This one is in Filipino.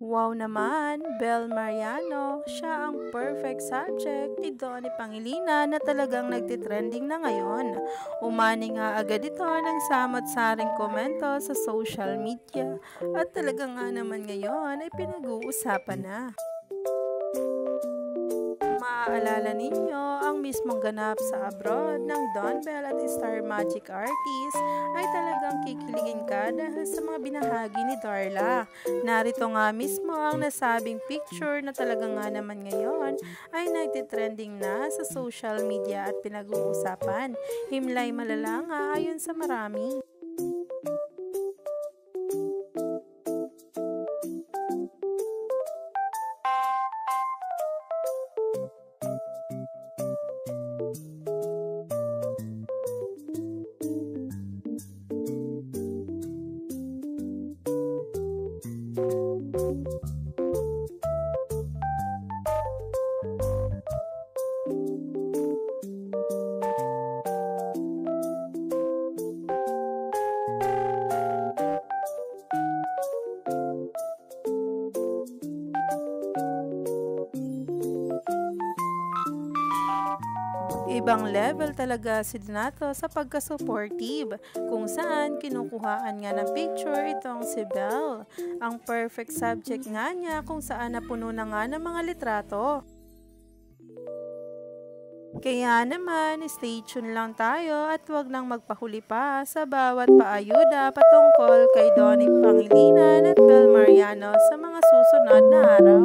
Wow naman, Bel Mariano, siya ang perfect subject ni Donnie Pangilinan na talagang nagtitrending na ngayon. Umani nga agad ito ng samot-saring komento sa social media at talaga nga naman ngayon ay pinag-uusapan na. Maaalala ninyo, ang mismong ganap sa abroad ng Don Bell at Star Magic Artist ay talagang kikiligin ka dahil sa mga binahagi ni Darla. Narito nga mismo ang nasabing picture na talaga nga naman ngayon ay nagtitrending na sa social media at pinag-uusapan. Himlay malala nga ayon sa marami. Ibang level talaga si Donato sa pagka-supportive, kung saan kinukuhaan nga ng picture itong si Belle. Ang perfect subject nga niya kung saan napuno na nga ng mga litrato. Kaya naman, stay tuned lang tayo at huwag nang magpahuli pa sa bawat paayuda patungkol kay Donnie Pangilinan at Bel Mariano sa mga susunod na araw.